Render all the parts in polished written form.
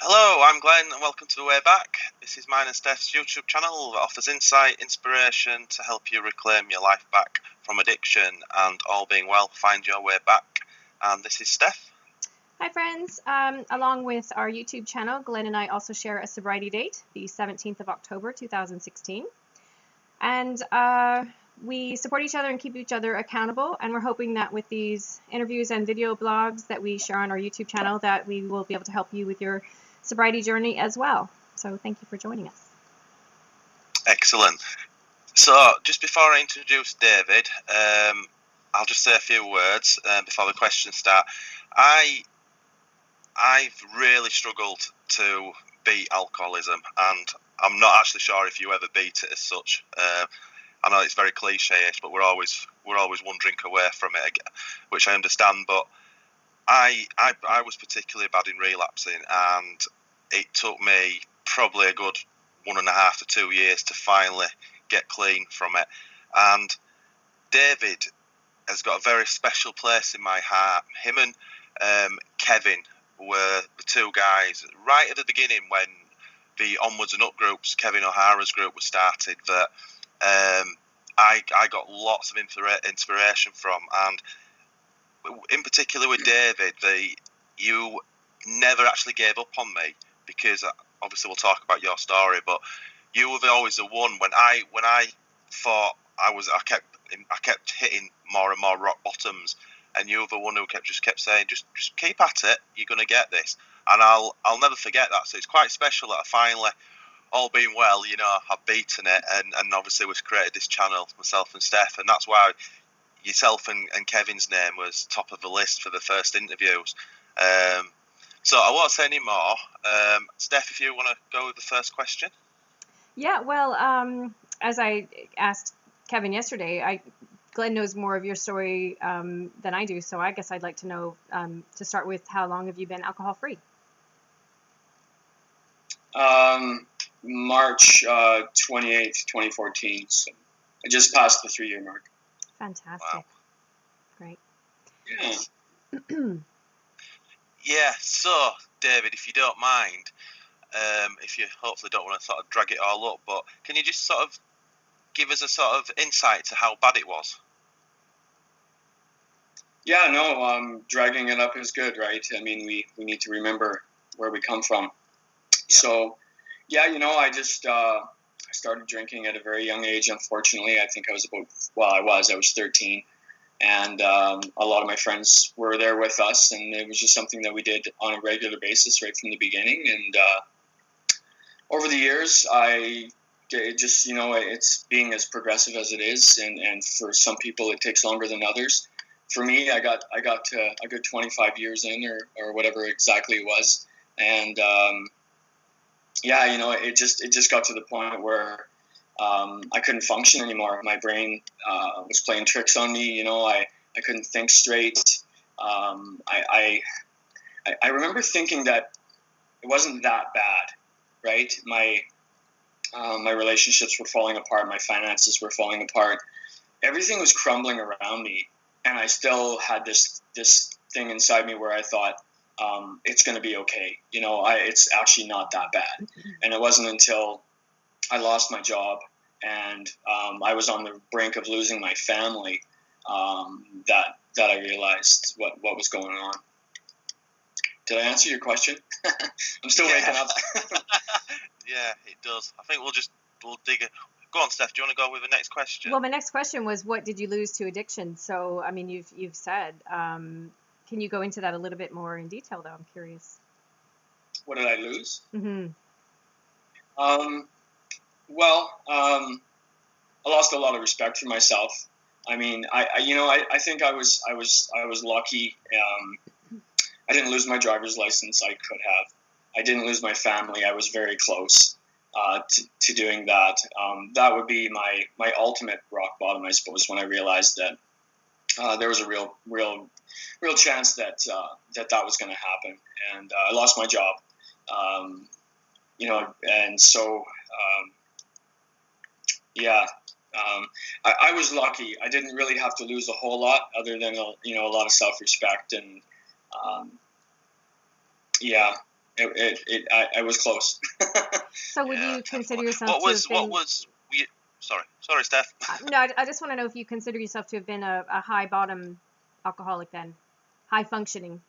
Hello, I'm Glenn and welcome to The Way Back. This is mine and Steph's YouTube channel that offers insight, inspiration to help you reclaim your life back from addiction and, all being well, find your way back. And this is Steph. Hi friends, along with our YouTube channel, Glenn and I also share a sobriety date, the 17th of October 2016. And we support each other and keep each other accountable, and we're hoping that with these interviews and video blogs that we share on our YouTube channel that we will be able to help you with your sobriety journey as well. So thank you for joining us. Excellent. So just before I introduce David, I'll just say a few words before the questions start. I've really struggled to beat alcoholism, and I'm not actually sure if you ever beat it as such. I know it's very cliche-ish, but we're always one drink away from it, which I understand. But I was particularly bad in relapsing, and it took me probably a good 1.5 to 2 years to finally get clean from it. And David has got a very special place in my heart. Him and Kevin were the two guys right at the beginning when the Onwards and Up groups, Kevin O'Hara's group, was started, that I got lots of inspiration from. And in particular with David, you never actually gave up on me, because obviously we'll talk about your story, but you were always the one when I thought I kept hitting more and more rock bottoms, and you were the one who kept saying, just keep at it, you're going to get this. And I'll never forget that. So it's quite special that I finally, all being well, I've beaten it, and obviously we've created this channel, myself and Steph, and that's why yourself and Kevin's name was top of the list for the first interviews. So I won't say any more. Steph, if you want to go with the first question. Yeah, well, as I asked Kevin yesterday, Glenn knows more of your story than I do, so I guess I'd like to know, to start with, how long have you been alcohol-free? March 28th, 2014. So I just passed the 3-year mark. Fantastic. Wow. Great. Yeah. Yeah, so, David, if you don't mind, if you hopefully don't want to sort of drag it all up, but can you just sort of give us a sort of insight to how bad it was? Yeah, no, dragging it up is good, right? I mean, we need to remember where we come from. Yeah. So, yeah, I just I started drinking at a very young age, unfortunately. I think I was I was 13. And a lot of my friends were there with us, and it was just something that we did on a regular basis right from the beginning. And over the years, it's being as progressive as it is, and for some people it takes longer than others. For me, I got a good 25 years in, or whatever exactly it was, and it just got to the point where I couldn't function anymore. My brain was playing tricks on me. I couldn't think straight. I remember thinking that it wasn't that bad, right? My relationships were falling apart. My finances were falling apart. Everything was crumbling around me, and I still had this thing inside me where I thought, it's going to be okay. It's actually not that bad. And it wasn't until I lost my job and I was on the brink of losing my family that I realized what was going on. Did I answer your question? I'm still waking up. Yeah, it does. I think we'll dig it. Go on, Steph. Do you want to go with the next question? Well, my next question was, what did you lose to addiction? So, I mean, you've said. Can you go into that a little bit more in detail, though? I'm curious. What did I lose? Mm-hmm. I lost a lot of respect for myself. I mean, I think I was lucky. I didn't lose my driver's license. I could have. I didn't lose my family. I was very close to doing that. That would be my ultimate rock bottom, I suppose, when I realized that there was a real chance that that was going to happen. And I lost my job. And so yeah. I was lucky. I didn't really have to lose a whole lot, other than a lot of self-respect, and yeah. I was close. So would you consider definitely. yourself What to have was been? sorry, Steph. No, I just want to know if you consider yourself to have been a high bottom alcoholic then, high functioning.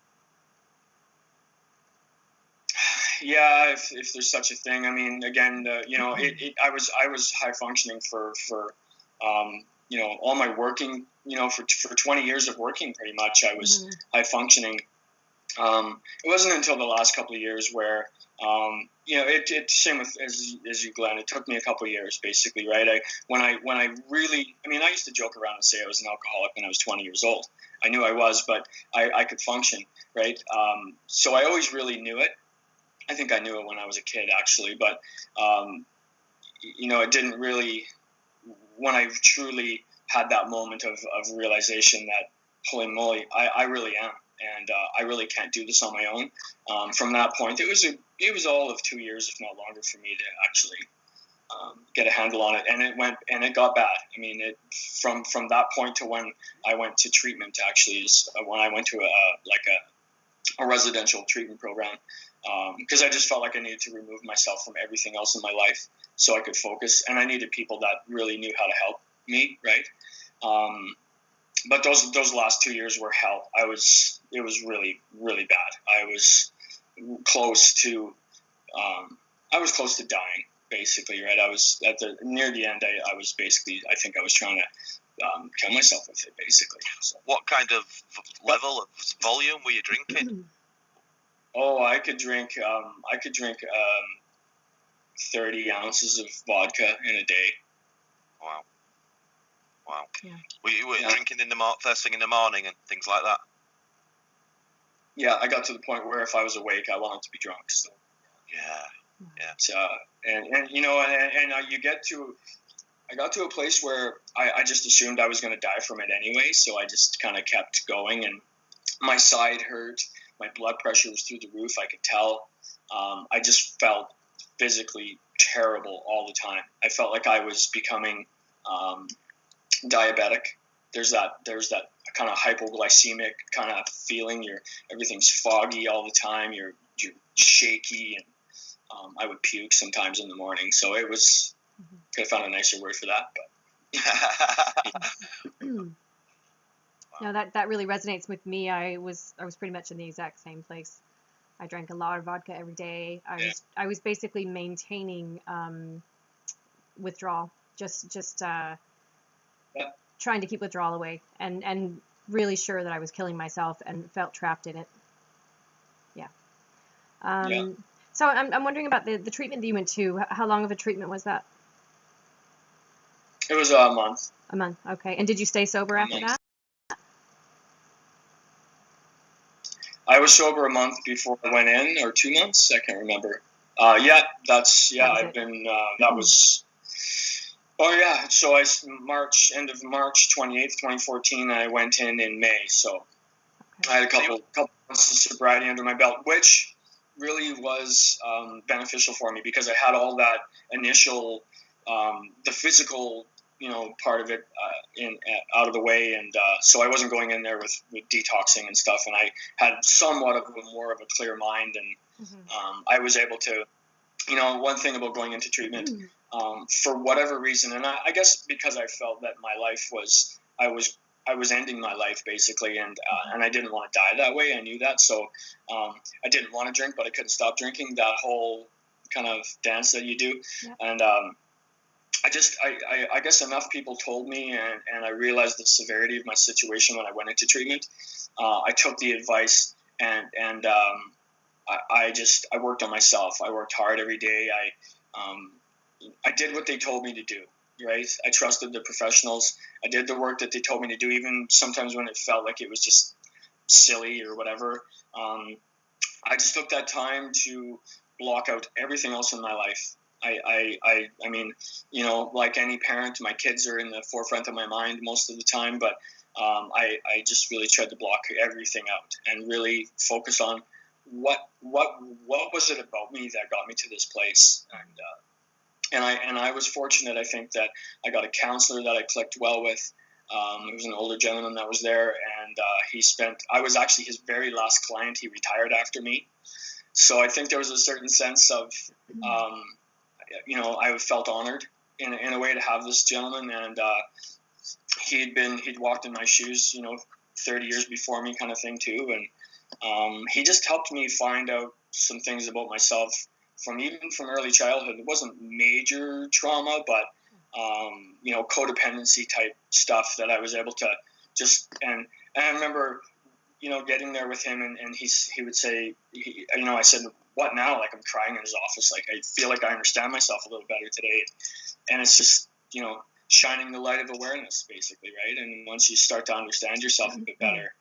Yeah, if there's such a thing. I mean, again, I was high functioning for all my working, for 20 years of working, pretty much I was high functioning. It wasn't until the last couple of years where, it same with as you, Glenn. It took me a couple of years, basically, right? When I really, I mean, I used to joke around and say I was an alcoholic when I was 20 years old. I knew I was, but I could function, right? So I always really knew it. I think I knew it when I was a kid, actually, but it didn't really. When I truly had that moment of realization that, holy moly, I really am, and I really can't do this on my own. From that point, it was all of 2 years, if not longer, for me to actually get a handle on it, and it got bad. I mean, from that point to when I went to treatment, actually, is when I went to a residential treatment program, because I just felt like I needed to remove myself from everything else in my life so I could focus, and I needed people that really knew how to help me, right? But those last 2 years were hell. It was really, really bad. I was close to dying, basically, right? I was near the end. I was basically, I think I was trying to kill myself with it, basically. So. What kind of level of volume were you drinking? Oh, I could drink 30 ounces of vodka in a day. Wow. Yeah. Were you drinking first thing in the morning and things like that? Yeah, I got to the point where if I was awake, I wanted to be drunk. So. Yeah. I got to a place where I just assumed I was going to die from it anyway, so I just kind of kept going, and my side hurt, my blood pressure was through the roof, I could tell. I just felt physically terrible all the time. I felt like I was becoming diabetic. There's that kind of hypoglycemic kind of feeling. Everything's foggy all the time. You're shaky, and I would puke sometimes in the morning. So it was. Could have found a nicer word for that, but. No, that really resonates with me. I was pretty much in the exact same place. I drank a lot of vodka every day. I was basically maintaining withdrawal, just trying to keep withdrawal away, and really sure that I was killing myself and felt trapped in it. Yeah. So I'm wondering about the treatment that you went to. How long of a treatment was that? It was a month. A month, okay. And did you stay sober after that? I was sober a month before I went in, or 2 months. I can't remember. I've been. That was. Oh yeah. So end of March 28th, 2014. I went in May. So I had a couple months of sobriety under my belt, which really was beneficial for me because I had all that initial, the physical, part of it out of the way, and so I wasn't going in there with detoxing and stuff, and I had somewhat of more of a clear mind, and I was able to, one thing about going into treatment, for whatever reason, and I guess because I felt that my life was, I was ending my life basically, and I didn't want to die that way. I knew that, so I didn't want to drink, but I couldn't stop drinking. That whole kind of dance that you do, and I guess enough people told me, and I realized the severity of my situation when I went into treatment. I took the advice, and I worked on myself. I worked hard every day. I did what they told me to do. Right? I trusted the professionals. I did the work that they told me to do, even sometimes when it felt like it was just silly or whatever. I just took that time to block out everything else in my life. I mean, like any parent, my kids are in the forefront of my mind most of the time, but I just really tried to block everything out and really focus on what was it about me that got me to this place. And I was fortunate, I think, that I got a counselor that I clicked well with. It was an older gentleman that was there, and I was actually his very last client. He retired after me. So I think there was a certain sense of, I felt honored in a way to have this gentleman, and he'd walked in my shoes, 30 years before me, kind of thing too, and he just helped me find out some things about myself from early childhood. It wasn't major trauma, but codependency type stuff that I was able to and I remember, getting there with him, and he would say, I said, what now? Like, I'm crying in his office. Like, I feel like I understand myself a little better today. And it's just, shining the light of awareness, basically, right? And once you start to understand yourself a bit better,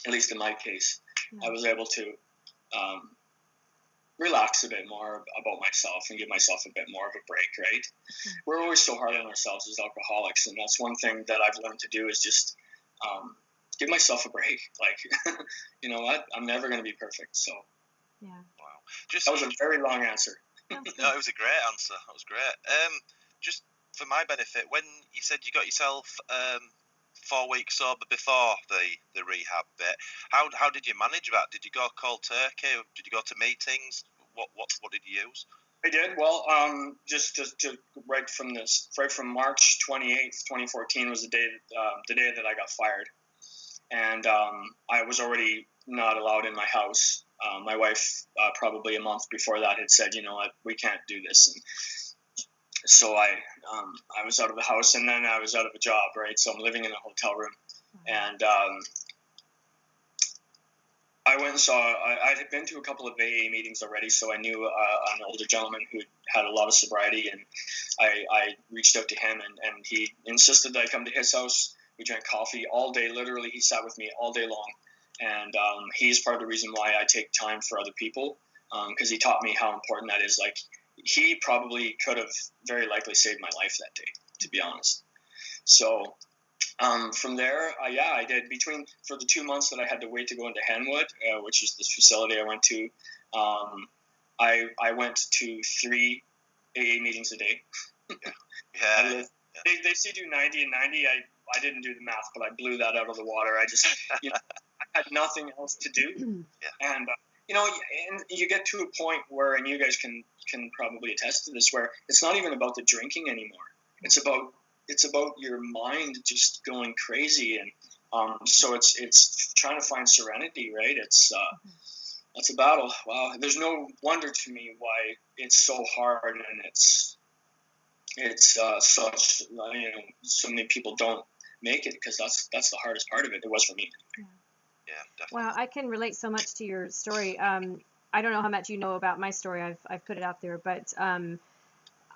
at least in my case, I was able to relax a bit more about myself and give myself a bit more of a break, right? We're always so hard on ourselves as alcoholics, and that's one thing that I've learned to do is just give myself a break. Like, you know what? I'm never going to be perfect, so. Yeah. Wow. That was a very long answer. No, it was a great answer. That was great. Just for my benefit, when you said you got yourself 4 weeks sober before the rehab bit, how did you manage that? Did you go cold turkey? Did you go to meetings? What did you use? I did. Well, just to right from March 28th, 2014 was the day that I got fired, and I was already not allowed in my house. My wife, probably a month before that, had said, you know what, we can't do this. And so I was out of the house, and then I was out of a job, right? So I'm living in a hotel room. And I went and saw, I had been to a couple of AA meetings already, so I knew an older gentleman who had a lot of sobriety, and I reached out to him, and he insisted that I come to his house. We drank coffee all day. Literally, he sat with me all day long. And he's part of the reason why I take time for other people, because he taught me how important that is. Like, he probably could have very likely saved my life that day, to be honest. So from there, I did. For the 2 months that I had to wait to go into Henwood, which is this facility I went to, I went to 3 AA meetings a day. Yeah. They say do 90 and 90. I didn't do the math, but I blew that out of the water. I just, I had nothing else to do. Yeah. And, and you get to a point where, and you guys can probably attest to this, where it's not even about the drinking anymore. It's about your mind just going crazy. And so it's trying to find serenity, right? It's a battle. Wow. There's no wonder to me why it's so hard, and it's such, so many people don't make it, because that's the hardest part of it. It was for me. Yeah, definitely. Well, I can relate so much to your story. I don't know how much you know about my story. I've put it out there, but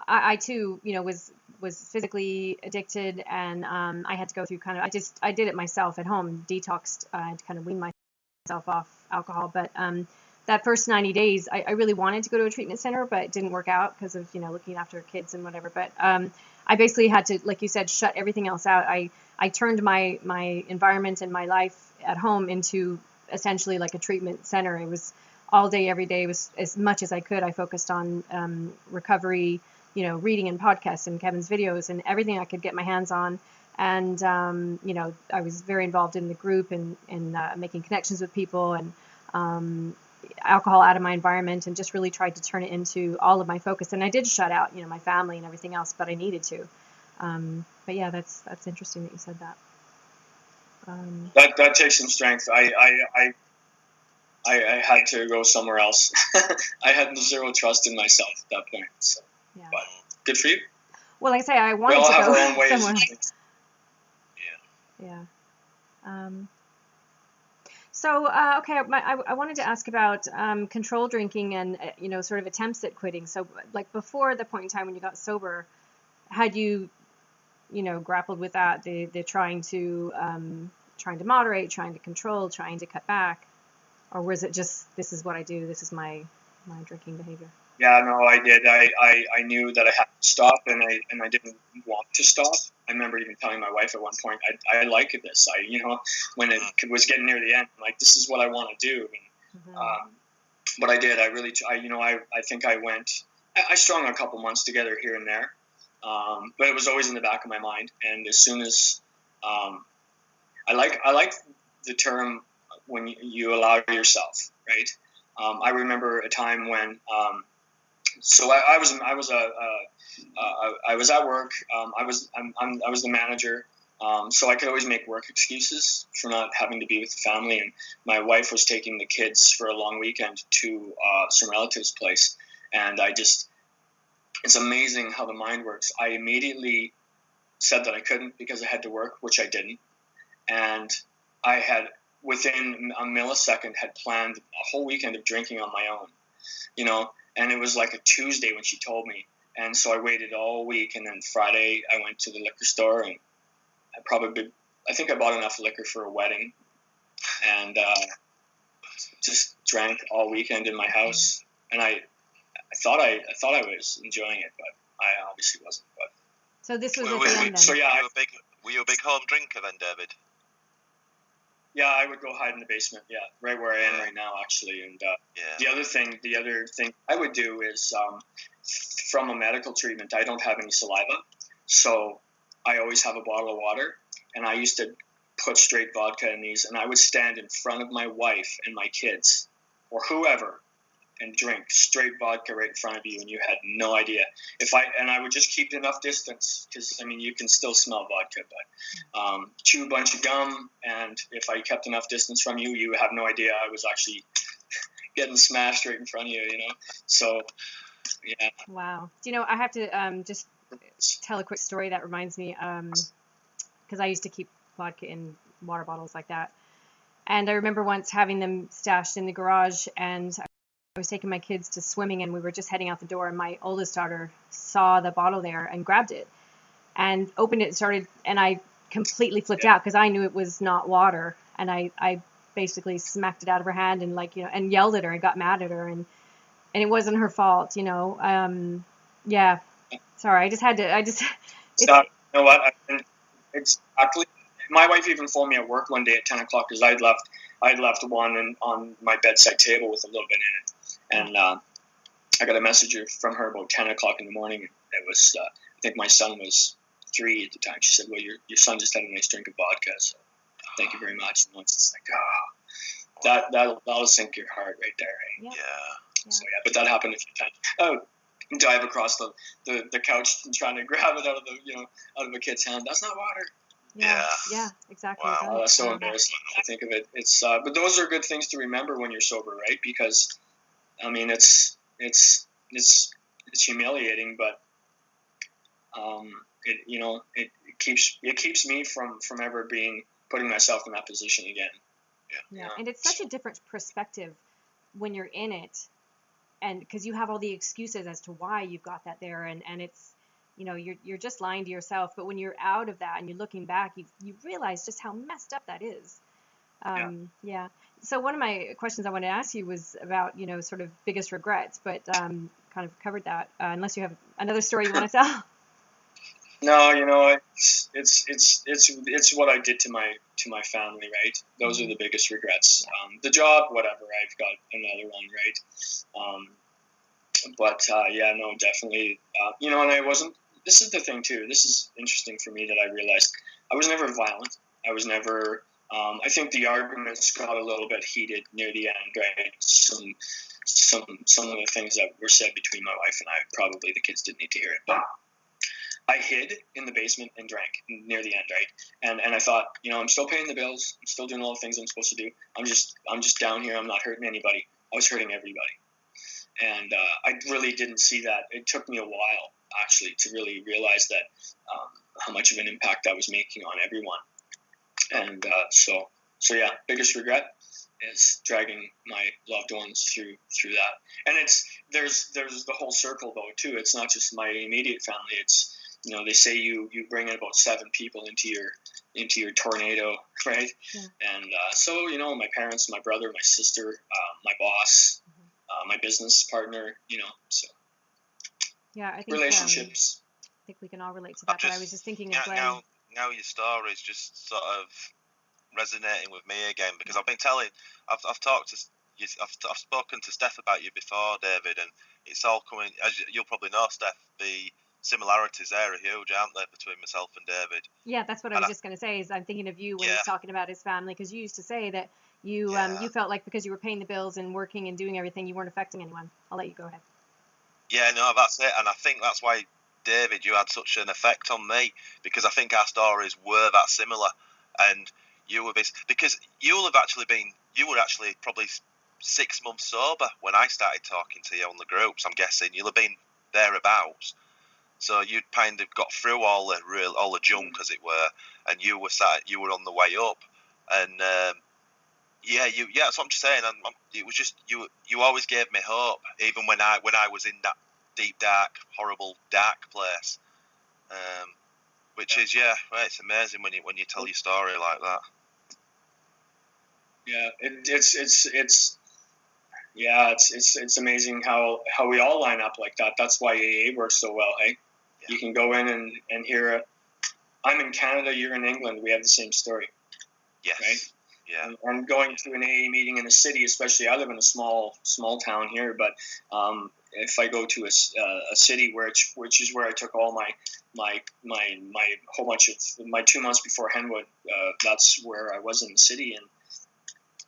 I too, was physically addicted, and I had to go through I did it myself at home, detoxed. I had to kind of wean myself off alcohol. But that first 90 days, I really wanted to go to a treatment center, but it didn't work out because of, looking after kids and whatever. But I basically had to, like you said, shut everything else out. I turned my environment and my life at home into essentially like a treatment center. It was all day, every day. It was as much as I could. I focused on recovery, reading and podcasts and Kevin's videos and everything I could get my hands on. And, I was very involved in the group and making connections with people, and alcohol out of my environment, and just really tried to turn it into all of my focus. And I did shut out, my family and everything else, but I needed to. But yeah, that's interesting that you said that. That takes some strength. I had to go somewhere else. I had zero trust in myself at that point. So, Yeah. But good for you. Well, like I say, I wanted we all to have go our own ways. somewhere. Yeah. Yeah. So, okay, I wanted to ask about control drinking and, sort of attempts at quitting. So, like before the point in time when you got sober, had you, grappled with that, the trying to moderate, trying to control, trying to cut back? Or was it just, this is what I do, this is my drinking behavior? Yeah, no, I did. I knew that I had to stop, and I didn't want to stop. I remember even telling my wife at one point, I like this. When it was getting near the end, I'm like, this is what I want to do. And, but I did. I think I went. I strung a couple months together here and there, but it was always in the back of my mind. And as soon as I like the term when you allow yourself, right? I remember a time when, so I was at work. I was the manager. So I could always make work excuses for not having to be with the family. And my wife was taking the kids for a long weekend to some relatives' place. And it's amazing how the mind works. I immediately said that I couldn't because I had to work, which I didn't. And I had, within a millisecond, had planned a whole weekend of drinking on my own, and it was like a Tuesday when she told me. And so I waited all week. And then Friday I went to the liquor store, and I think I bought enough liquor for a wedding, and just drank all weekend in my house. And I thought I was enjoying it, but I obviously wasn't. But so this was at the end then. So yeah, were you a big home drinker then, David? Yeah, I would go hide in the basement. Yeah, right where I am right now, actually. And the other thing I would do is, from a medical treatment, I don't have any saliva, so I always have a bottle of water, and I used to put straight vodka in these, and I would stand in front of my wife and my kids, or whoever, and drink straight vodka right in front of you, and you had no idea. I would just keep enough distance, because you can still smell vodka, but chew a bunch of gum, and if I kept enough distance from you, you have no idea I was actually getting smashed right in front of you, So, yeah. Wow. I have to just tell a quick story that reminds me, because I used to keep vodka in water bottles like that, and I remember once having them stashed in the garage, and I was taking my kids to swimming, and we were just heading out the door, and my oldest daughter saw the bottle there and grabbed it and opened it and I completely flipped out because I knew it was not water, and I basically smacked it out of her hand and and yelled at her and got mad at her, and it wasn't her fault, yeah. Sorry, So, you know what? Exactly. My wife even phoned me at work one day at 10 o'clock because I'd left one on my bedside table with a little bit in it. And I got a message from her about 10 o'clock in the morning. It was, I think my son was 3 at the time. She said, well, your son just had a nice drink of vodka, so thank you very much. And it's like, that'll sink your heart right there. Right? Yeah. So, yeah, but that happened a few times. Oh, dive across the couch and trying to grab it out of a kid's hand. That's not water. Yeah, exactly. Wow. That's so embarrassing when I think of it. It's but those are good things to remember when you're sober, right? Because it's humiliating, but it keeps me from ever putting myself in that position again. Yeah. And it's such a different perspective when you're in it, and because you have all the excuses as to why you've got that there, and it's you're just lying to yourself. But when you're out of that and you're looking back, you realize just how messed up that is. Yeah. So one of my questions I wanted to ask you was about sort of biggest regrets, but kind of covered that. Unless you have another story you want to tell. No, it's what I did to my family, right? Those are the biggest regrets. The job, whatever, I've got another one, right? But yeah, no, definitely. And I wasn't. This is the thing too. This is interesting for me that I realized I was never violent. I was never. I think the arguments got a little bit heated near the end, right? Some of the things that were said between my wife and I, probably the kids didn't need to hear it, but I hid in the basement and drank near the end, right? And I thought, I'm still paying the bills. I'm still doing all the things I'm supposed to do. I'm just down here. I'm not hurting anybody. I was hurting everybody. And I really didn't see that. It took me a while, actually, to really realize that how much of an impact I was making on everyone. And so yeah, biggest regret is dragging my loved ones through that. And there's the whole circle though too. It's not just my immediate family. It's they say you bring in about 7 people into your tornado, right? Yeah. And so my parents, my brother, my sister, my boss, my business partner, so yeah, I think relationships. I think we can all relate to that. But I was just thinking of Glenn. Now your story is just sort of resonating with me again, because I've talked to you, I've spoken to Steph about you before, David, and it's all coming, as you'll probably know, Steph, the similarities there are huge, aren't they, between myself and David? Yeah, that's what I was just going to say, is I'm thinking of you when he's talking about his family, because you used to say that You felt like because you were paying the bills and working and doing everything, you weren't affecting anyone. I'll let you go ahead. Yeah, no, that's it. And I think that's why, David, you had such an effect on me, because I think our stories were that similar. And you were because you were actually probably 6 months sober when I started talking to you on the groups. I'm guessing you'll have been thereabouts. So you'd kind of got through all the junk, as it were, and you were on the way up. And that's what I'm just saying. It was just you always gave me hope, even when I was in that deep, dark, horrible, dark place. Which is it's amazing when you tell your story like that. Yeah, it's amazing how we all line up like that. That's why AA works so well. Hey, you can go in and hear it. I'm in Canada, you're in England. We have the same story. Yes. Right. Yeah. And going to an AA meeting in a city, especially, I live in a small town here, but if I go to a city which is where I took all my whole bunch of my 2 months before Henwood, that's where I was in the city, and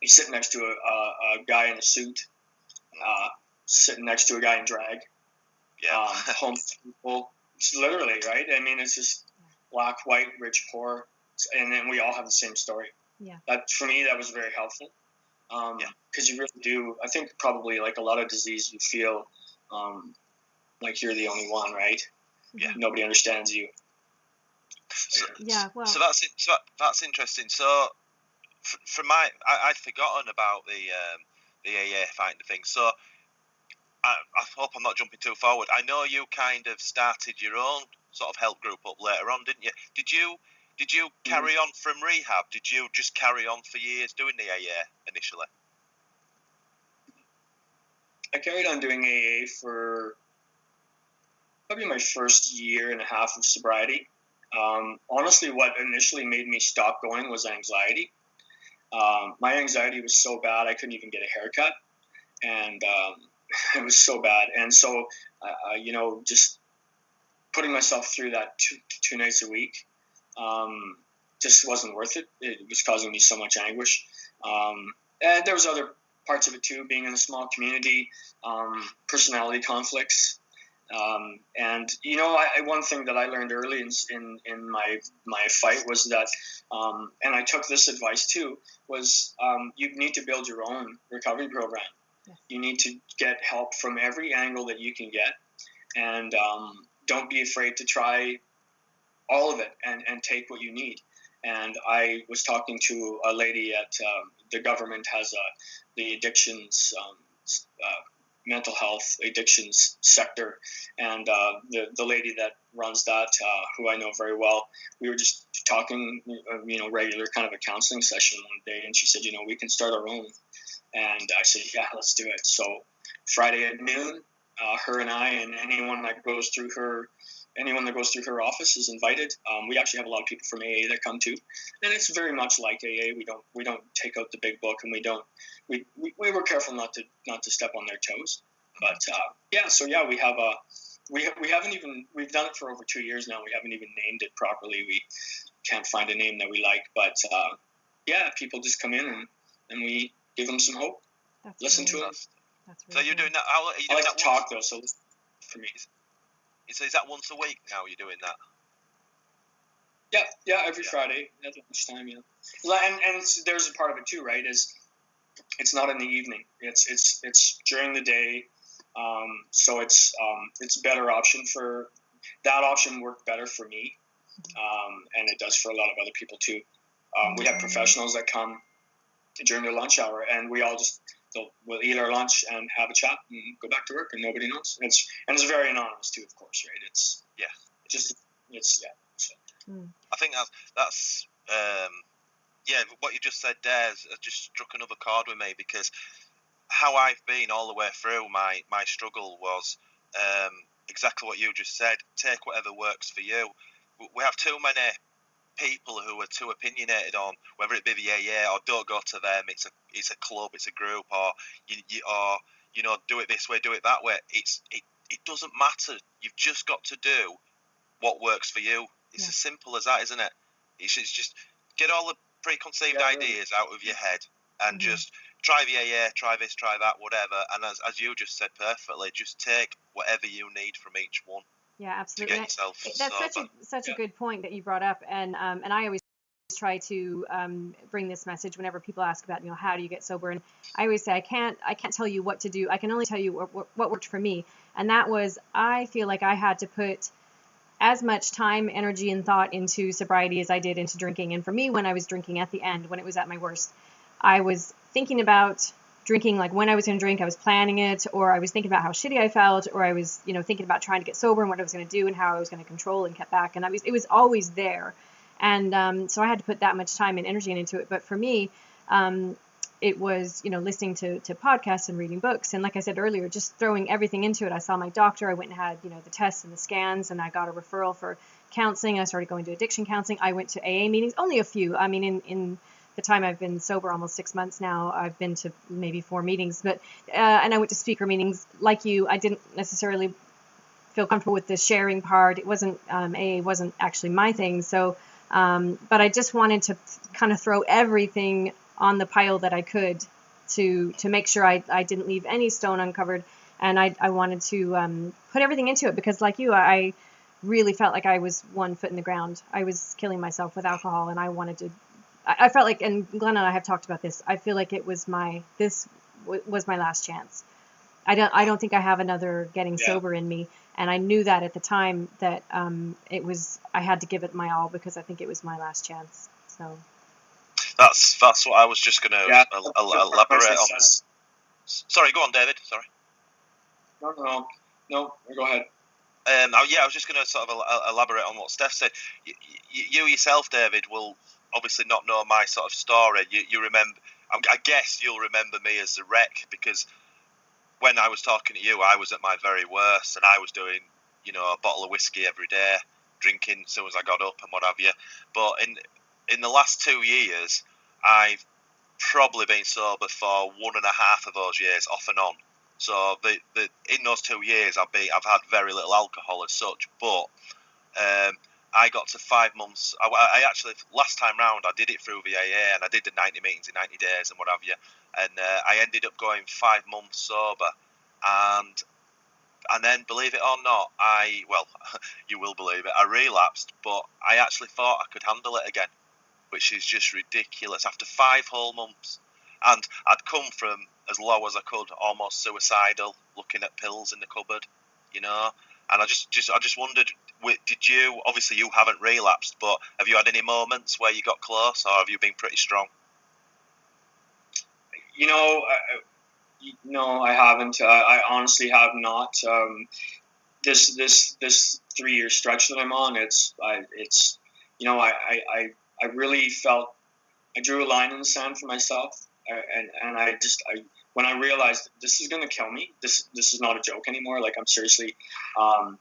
you sit next to a guy in a suit, sitting next to a guy in drag, homeless people. It's literally, right? I mean, it's just black, white, rich, poor, and then we all have the same story. Yeah. That, for me, that was very helpful. Because you really do. I think probably like a lot of disease, you feel like you're the only one, right? Yeah. Nobody understands you. So that's interesting. So I'd forgotten about the AA fighting thing. So I hope I'm not jumping too forward. I know you kind of started your own sort of help group up later on, didn't you? Did you carry on from rehab? Did you just carry on for years doing the AA initially? I carried on doing AA for probably my first year and a half of sobriety. Honestly, what initially made me stop going was anxiety. My anxiety was so bad I couldn't even get a haircut, and it was so bad. And so, just putting myself through that two nights a week just wasn't worth it. It was causing me so much anguish. And there was other parts of it too, being in a small community, personality conflicts. And one thing that I learned early in my fight was that, and I took this advice too, was you need to build your own recovery program. Yes. You need to get help from every angle that you can get, and don't be afraid to try all of it and take what you need. And I was talking to a lady at the government has the addictions mental health addictions sector, and the lady that runs that, who I know very well, we were just talking, regular kind of a counseling session one day, and she said, we can start our own. And I said, yeah, let's do it. So Friday at noon, her and I and anyone that goes through her office is invited. We actually have a lot of people from AA that come too, and it's very much like AA. We don't take out the big book, and we were careful not to step on their toes. But we've done it for over 2 years now. We haven't even named it properly. We can't find a name that we like, but people just come in and we give them some hope. Listen to them. That's really so you're doing that. Are you I doing like that to talk though, so for me. So is that once a week now you're doing that? Yeah, every Friday at lunchtime. And there's a part of it too, right? Is it's not in the evening. It's during the day. So it's better option for that option worked better for me, and it does for a lot of other people too. We have professionals that come during their lunch hour, and we all we'll eat our lunch and have a chat and go back to work, and nobody knows. It's very anonymous too, of course, right? So. I think that's what you just said there has just struck another chord with me, because how I've been all the way through my struggle was exactly what you just said. Take whatever works for you. We have too many people who are too opinionated on whether it be the AA or don't go to them. It's a club, it's a group, or do it this way, do it that way. It doesn't matter. You've just got to do what works for you. It's as simple as that, isn't it? It's just get all the preconceived ideas out of your head and just try the AA, try this, try that, whatever. And as you just said perfectly, just take whatever you need from each one. Yeah, To absolutely. get yourself That's sober. such a good point that you brought up, and I always try to bring this message whenever people ask about, how do you get sober, and I always say I can't tell you what to do. I can only tell you what worked for me, and that was, I feel like I had to put as much time, energy, and thought into sobriety as I did into drinking. And for me, when I was drinking at the end, when it was at my worst, I was thinking about drinking, like when I was going to drink, I was planning it, or I was thinking about how shitty I felt, or I was, thinking about trying to get sober and what I was going to do and how I was going to control and cut back. And it was always there. And so I had to put that much time and energy into it. But for me, it was, listening to podcasts and reading books. And like I said earlier, just throwing everything into it. I saw my doctor. I went and had, the tests and the scans, and I got a referral for counseling. I started going to addiction counseling. I went to AA meetings, only a few. I mean, in the time I've been sober, almost 6 months now, I've been to maybe 4 meetings. But and I went to speaker meetings. Like you, I didn't necessarily feel comfortable with the sharing part. It wasn't, AA wasn't actually my thing. So, but I just wanted to kind of throw everything on the pile that I could to make sure I didn't leave any stone uncovered. And I wanted to put everything into it because, like you, I really felt like I was one foot in the ground. I was killing myself with alcohol, and I wanted to. I felt like, and Glenn and I have talked about this, I feel like this was my last chance. I don't think I have another getting sober in me. And I knew that at the time that I had to give it my all because I think it was my last chance. So. That's what I was just going to elaborate on. Sorry, go on, David. Sorry. No, go ahead. I was just going to sort of elaborate on what Steph said. You yourself, David, will obviously not know my sort of story. You remember, I guess you'll remember me as the wreck, because when I was talking to you, I was at my very worst, and I was doing, a bottle of whiskey every day, drinking as soon as I got up and what have you. But in the last 2 years, I've probably been sober for 1.5 of those years, off and on. So in those 2 years, I've had very little alcohol as such. But I got to 5 months. I actually, last time round, I did it through the AA, and I did the 90 meetings in 90 days and what have you. And I ended up going 5 months sober, and then, believe it or not, you will believe it, I relapsed, but I actually thought I could handle it again, which is just ridiculous. After 5 whole months, and I'd come from as low as I could, almost suicidal, looking at pills in the cupboard, and I just wondered, did you? Obviously, you haven't relapsed, but have you had any moments where you got close, or have you been pretty strong? No, I haven't. I honestly have not. This 3-year stretch that I'm on, I really felt I drew a line in the sand for myself, and when I realized this is going to kill me, this is not a joke anymore. Like, I'm seriously, I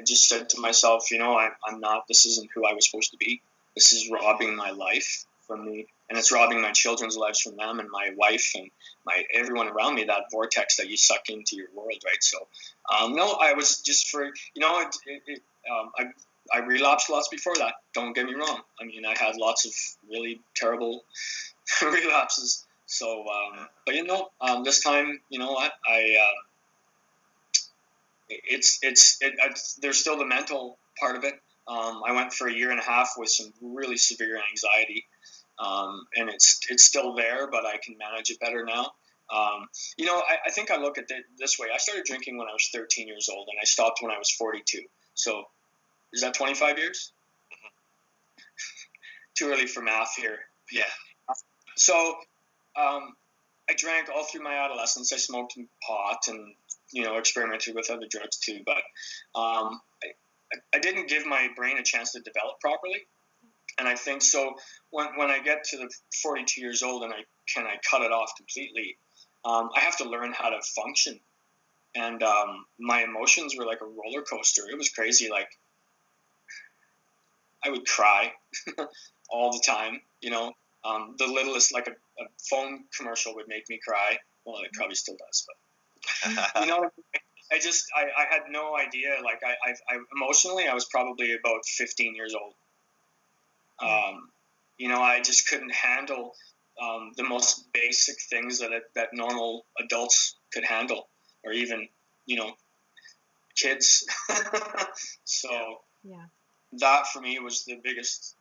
just said to myself, I'm not. This isn't who I was supposed to be. This is robbing my life from me, and it's robbing my children's lives from them, and my wife and everyone around me. That vortex that you suck into your world, right? So, no, I was just I relapsed lots before that. Don't get me wrong. I mean, I had lots of really terrible relapses. So, but this time, you know what? There's still the mental part of it. I went for 1.5 years with some really severe anxiety, and it's still there, but I can manage it better now. I think I look at it this way. I started drinking when I was 13 years old, and I stopped when I was 42. So, is that 25 years? Too early for math here. Yeah. So, I drank all through my adolescence. I smoked pot and, experimented with other drugs too. But I didn't give my brain a chance to develop properly. And I think so when I get to the 42 years old and I cut it off completely, I have to learn how to function. And my emotions were like a roller coaster. It was crazy. Like, I would cry all the time, the littlest, like a phone commercial would make me cry. Well, it probably still does, but I had no idea. Like, I emotionally, I was probably about 15 years old. I just couldn't handle the most basic things that normal adults could handle, or even, kids. So Yeah. that for me was the biggest,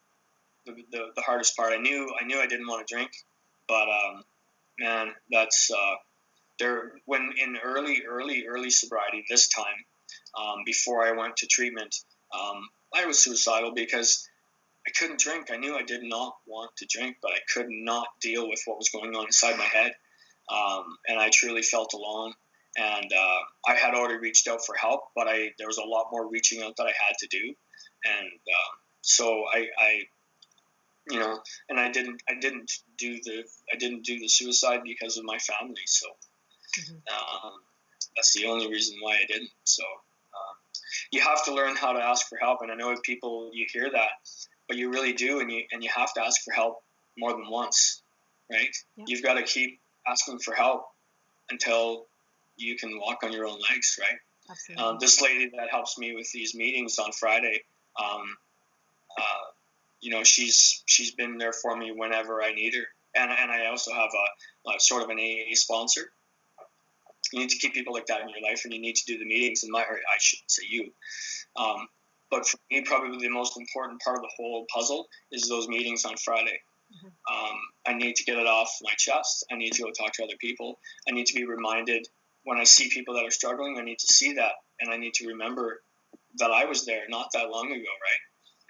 the hardest part. I knew I didn't want to drink, but man, that's there. When in early sobriety this time, before I went to treatment, I was suicidal because I couldn't drink. I knew I did not want to drink, but I could not deal with what was going on inside my head, and I truly felt alone. And I had already reached out for help, but there was a lot more reaching out that I had to do, and so I and I didn't do the suicide because of my family. So that's the only reason why I didn't. So you have to learn how to ask for help, and I know people, you hear that, but you really do, and you have to ask for help more than once, right? Yeah. You've got to keep asking for help until you can walk on your own legs, right? Absolutely. This lady that helps me with these meetings on Friday, she's been there for me whenever I need her, and I also have a sort of an AA sponsor. You need to keep people like that in your life, and you need to do the meetings. I shouldn't say you, but for me, probably the most important part of the whole puzzle is those meetings on Friday. I need to get it off my chest. I need to go talk to other people. I need to be reminded when I see people that are struggling. I need to see that, and I need to remember that I was there not that long ago, right?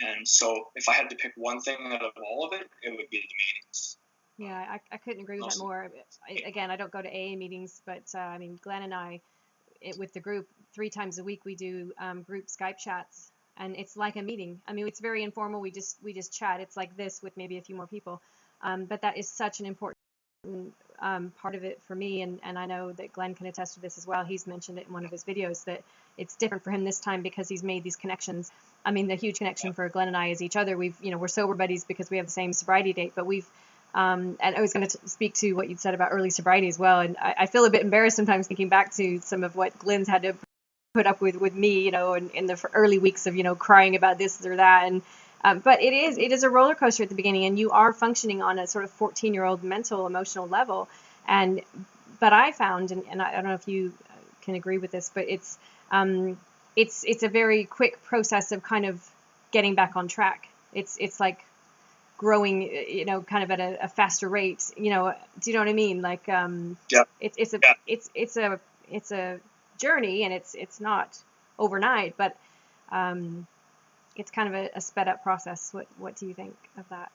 And so, if I had to pick one thing out of all of it, it would be the meetings. Yeah, I couldn't agree with that more. Again, I don't go to AA meetings, but I mean, Glenn and I, with the group, 3 times a week we do group Skype chats, and it's like a meeting. I mean, it's very informal. We just chat. It's like this with maybe a few more people, but that is such an important part of it for me, and I know that Glenn can attest to this as well. He's mentioned it in one of his videos that it's different for him this time because he's made these connections. I mean, the huge connection for Glenn and I is each other. We're sober buddies because we have the same sobriety date, but and I was going to speak to what you'd said about early sobriety as well. And I feel a bit embarrassed sometimes thinking back to some of what Glenn's had to put up with me, in the early weeks of, crying about this or that. And but it is a roller coaster at the beginning, and you are functioning on a sort of 14-year-old mental, emotional level. But I found, and I don't know if you can agree with this, but it's a very quick process of kind of getting back on track. It's like growing, kind of at a faster rate. Do you know what I mean? Like, Yeah. it's a journey, and it's not overnight, but it's kind of a sped up process. What do you think of that?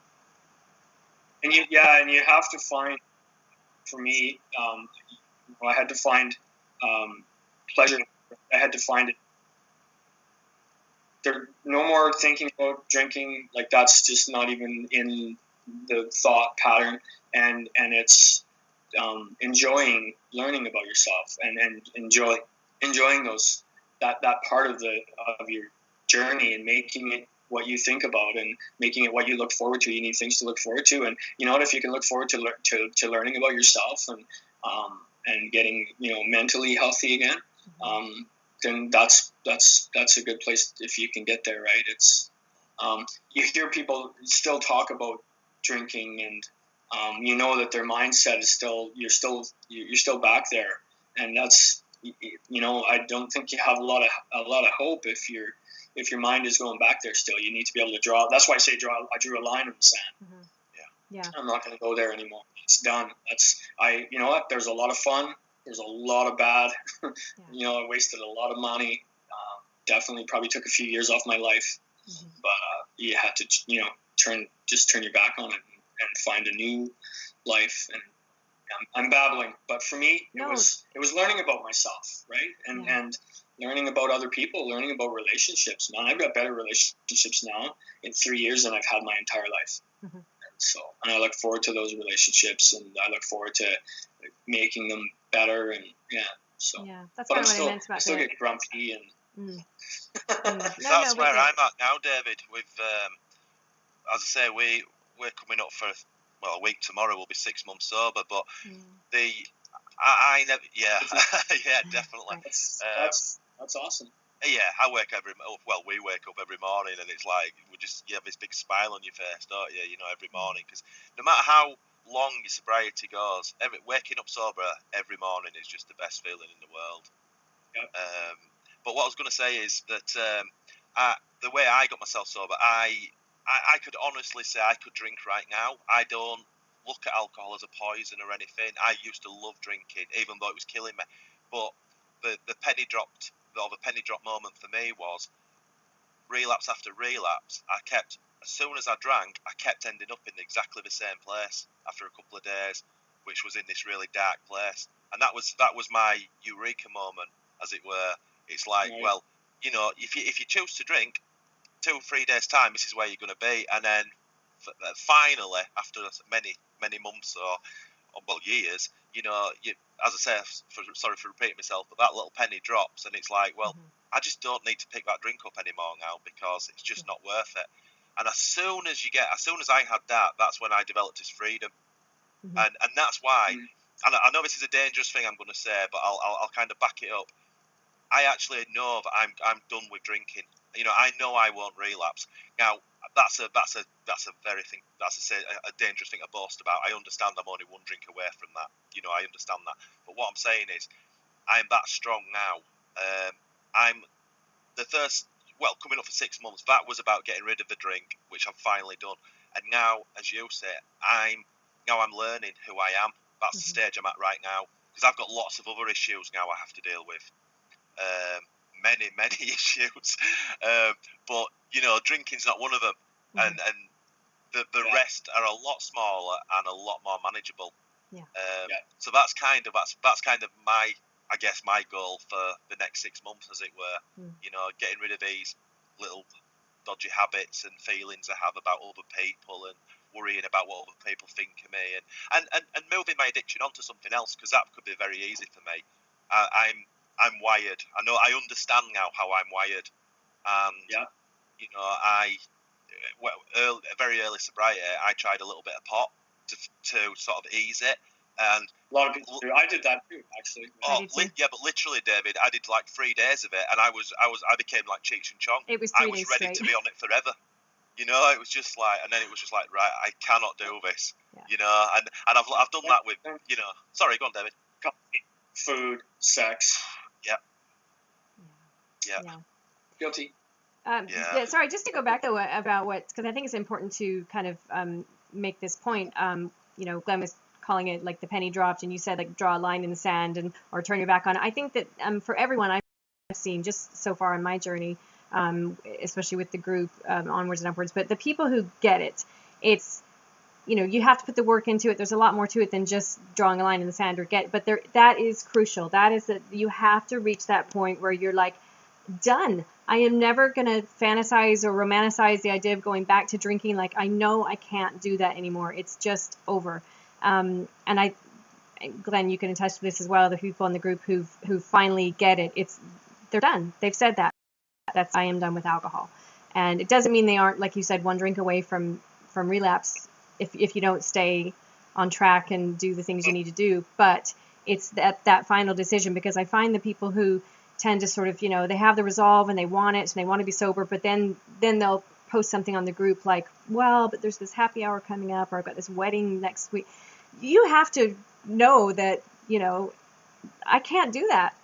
And you have to find, for me, I had to find pleasure. I had to find it. There, no more thinking about drinking. Like, that's just not even in the thought pattern. And it's enjoying learning about yourself, and enjoying that part of your journey, and making it what you think about, and making it what you look forward to. You need things to look forward to, and if you can look forward to learning about yourself, and getting mentally healthy again, then that's a good place if you can get there, right? It's you hear people still talk about drinking, and that their mindset is still you're still back there, and that's I don't think you have a lot of hope if your mind is going back there still. You need to be able to draw. That's why I say I drew a line in the sand. Mm-hmm. Yeah. I'm not going to go there anymore. It's done. You know what? There's a lot of fun. There's a lot of bad. Yeah. I wasted a lot of money. Definitely probably took a few years off my life. Mm-hmm. But you had to, turn your back on it and find a new life. And I'm babbling, but for me, it was learning about myself, right? And learning about other people, learning about relationships. Man, I've got better relationships now in 3 years than I've had my entire life. Mm-hmm. And I look forward to those relationships, and I look forward to making them better. And that's but kind of what I meant about I still get grumpy and. That's where I'm at now, David. With as I say, we're coming up for a week tomorrow. We'll be 6 months sober, but I never, yeah, definitely. That's awesome. Yeah, I wake we wake up every morning, and it's like you have this big smile on your face, don't you? Every morning, because no matter how long your sobriety goes, waking up sober every morning is just the best feeling in the world. Yep. But what I was going to say is that the way I got myself sober, I could honestly say I could drink right now. I don't look at alcohol as a poison or anything. I used to love drinking, even though it was killing me. But the penny drop moment for me was relapse after relapse. As soon as I drank, I kept ending up in exactly the same place after a couple of days, which was in this really dark place. And that was my eureka moment, as it were. It's like, Right. well, if you choose to drink, 2 or 3 days time, this is where you're going to be. And then finally, after many months or years, as I say, sorry for repeating myself, but that little penny drops, and it's like, well, I just don't need to pick that drink up anymore now, because it's just not worth it. And as soon as I had that, that's when I developed this freedom. And that's why, and I know this is a dangerous thing I'm going to say, but I'll kind of back it up. I actually know that I'm done with drinking. I know I won't relapse. Now, that's a dangerous thing to boast about. I understand I'm only one drink away from that. I understand that. But what I'm saying is, I'm that strong now. I'm the first, coming up for 6 months. That was about getting rid of the drink, which I've finally done. And now, as you say, I'm learning who I am. That's the stage I'm at right now, because I've got lots of other issues now I have to deal with. Many issues, but drinking's not one of them, and the rest are a lot smaller and a lot more manageable. So that's kind of my, I guess, my goal for the next 6 months, as it were. Getting rid of these little dodgy habits and feelings I have about other people, and worrying about what other people think of me, and moving my addiction onto something else, because that could be very easy for me. I'm wired. I understand now how I'm wired, and very early sobriety, I tried a little bit of pot to sort of ease it, and a lot of people do. I did that too, actually. But literally, David, I did like 3 days of it, and I became like Cheech and Chong. It was I 3 was days ready straight. to be on it forever. It was just like, and then it was just like, right, I cannot do this. And I've done that with, Sorry, go on, David. Food, sex. Yeah. Guilty. Sorry, just to go back though about because I think it's important to kind of make this point. Glenn was calling it like the penny dropped, and you said like draw a line in the sand or turn your back on it. I think that for everyone I've seen just so far in my journey, especially with the group onwards and upwards, but the people who get it, it's you have to put the work into it. There's a lot more to it than just drawing a line in the sand but that is crucial. That is that you have to reach that point where you're like, done. I am never going to fantasize or romanticize the idea of going back to drinking. Like, I know I can't do that anymore. It's just over. And Glenn, you can attest to this as well. The people in the group who finally get it, they're done. They've said that. I am done with alcohol. And it doesn't mean they aren't, like you said, one drink away from relapse if you don't stay on track and do the things you need to do. But it's that final decision, because I find the people who tend to sort of, they have the resolve and they want it and they want to be sober, but then they'll post something on the group like, well, but there's this happy hour coming up, or I've got this wedding next week. You have to know that, I can't do that.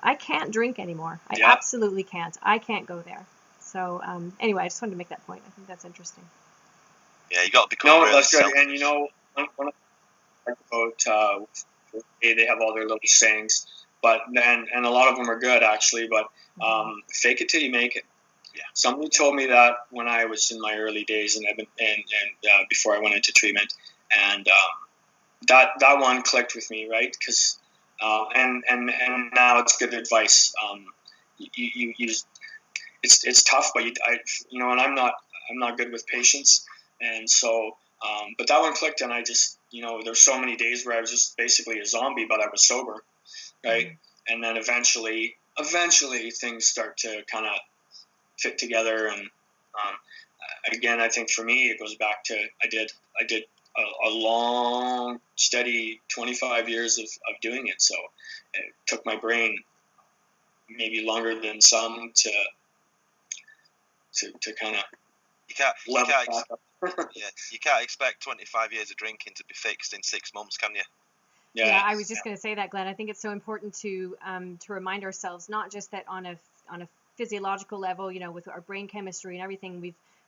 I can't drink anymore. I absolutely can't. I can't go there. So anyway, I just wanted to make that point. I think that's interesting. Yeah, you got to become really that's good. selfish. And when I talk about they have all their little sayings, but and a lot of them are good actually. But fake it till you make it. Yeah. Somebody told me that when I was in my early days, and before I went into treatment, and that one clicked with me, right? Because and now it's good advice. You it's tough, but and I'm not good with patience, and so but that one clicked, and I just there's so many days where I was just basically a zombie, but I was sober, right? And then eventually things start to kind of fit together, and again, I think for me it goes back to I did a long, steady 25 years of doing it, so it took my brain maybe longer than some to kind of You can't, level back up. yeah, you can't expect 25 years of drinking to be fixed in 6 months, can you? Yeah, I was just going to say that, Glenn. I think it's so important to remind ourselves, not just that on a physiological level, you know, with our brain chemistry and everything,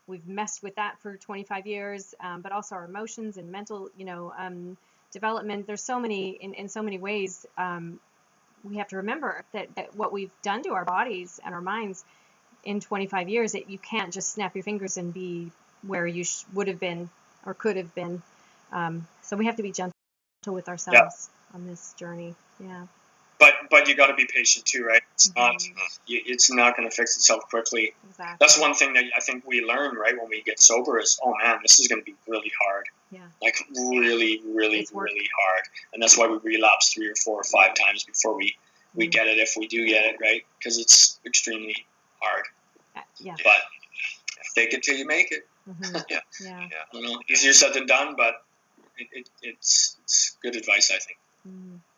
we've messed with that for 25 years, but also our emotions and mental, you know, development. There's so many in so many ways. We have to remember that what we've done to our bodies and our minds in 25 years, that you can't just snap your fingers and be where you would have been or could have been. So we have to be gentle with ourselves on this journey. Yeah. But you got to be patient too, right? It's not going to fix itself quickly. Exactly. That's one thing that I think we learn, right, when we get sober is, oh man, this is going to be really hard. Yeah. Like really, really, really hard. And that's why we relapse 3 or 4 or 5 times before we get it, if we do get it, right? Because it's extremely hard. Yeah. But fake it till you make it. Yeah. You know, easier said than done, but it's good advice, I think.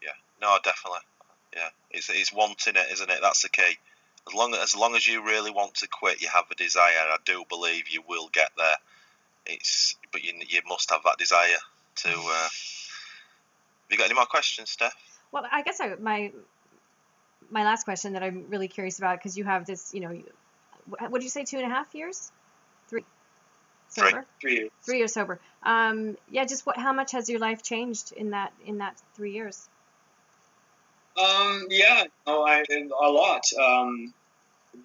Yeah. No, definitely. Yeah. It's wanting it, isn't it? That's the key. As long as you really want to quit, you have a desire. I do believe you will get there. But you must have that desire to. Have you got any more questions, Steph? Well, I guess my last question that I'm really curious about, because you have this, you know, what did you say, 2.5 years? 3 sober? 3 years. 3 years sober. Yeah, just how much has your life changed in that 3 years? Yeah, no, a lot.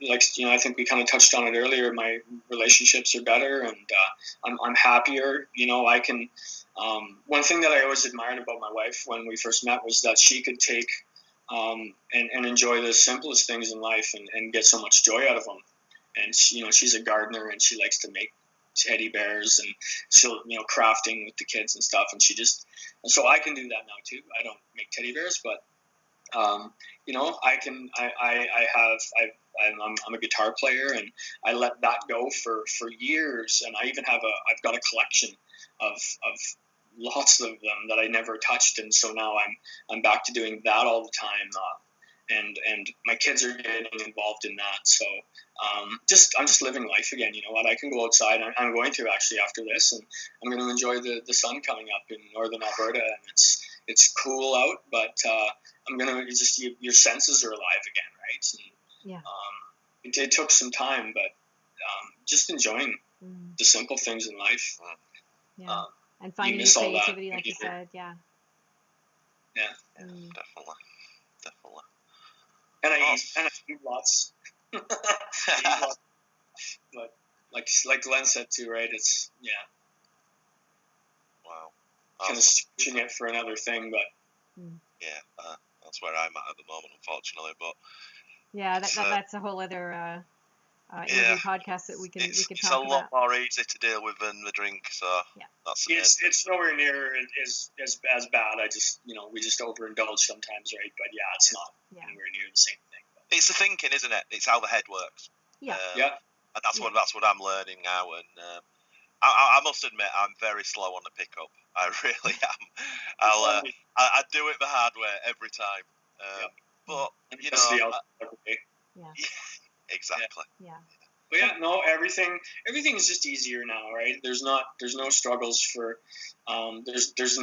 Like, you know, I think we kind of touched on it earlier. My relationships are better, and I'm happier. You know, I can. One thing that I always admired about my wife when we first met was that she could take and enjoy the simplest things in life and get so much joy out of them. And she, you know, she's a gardener and she likes to make teddy bears, and she'll, you know, crafting with the kids and stuff. And so I can do that now too. I don't make teddy bears, but you know, I'm a guitar player, and I let that go for years, and I've got a collection of lots of them that I never touched, and so now I'm back to doing that all the time, and my kids are getting involved in that, so I'm just living life again. You know what? I can go outside. I'm going to actually after this, and I'm going to enjoy the sun coming up in northern Alberta, and it's cool out, but I'm gonna your senses are alive again, right? And, it took some time, but just enjoying the simple things in life. And finding your creativity, like you said. Yeah. Definitely. And I eat lots. But like Glenn said too, right? It's Wow. Kind of switching it for another thing, but that's where I'm at the moment, unfortunately. But that's a whole other interview podcast that we can talk about. It's a lot more easy to deal with than the drink, so that's it's nowhere near as bad. We just overindulge sometimes, right? But it's not anywhere near the same thing. But. It's the thinking, isn't it? It's how the head works. And that's what I'm learning now. And I must admit, I'm very slow on the pickup. I really am. I do it the hard way every time. But you know, exactly. But everything is just easier now, right? There's no struggles for, there's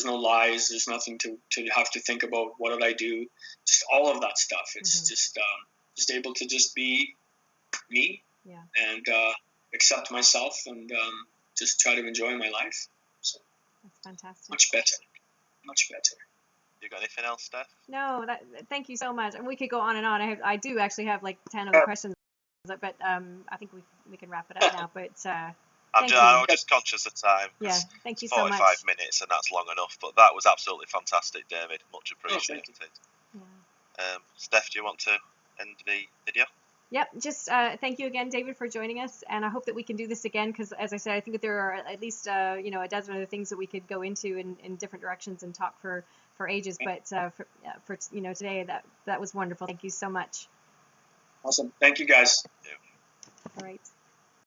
no lies, there's nothing to have to think about. What did I do? Just all of that stuff. It's just able to just be me, and accept myself, and just try to enjoy my life. So that's fantastic. Much better. You got anything else, Steph? No, thank you so much. And we could go on and on. I do actually have like 10 other questions, but I think we can wrap it up now. But I'm just conscious of time. Yeah, thank you so much. 45 minutes, and that's long enough. But that was absolutely fantastic, David. Much appreciated. Steph, do you want to end the video? Yep, just thank you again, David, for joining us, and I hope that we can do this again, because as I said, I think that there are at least a dozen other things that we could go into in different directions and talk for ages. But for today, that was wonderful. Thank you so much. Awesome. Thank you, guys. All right.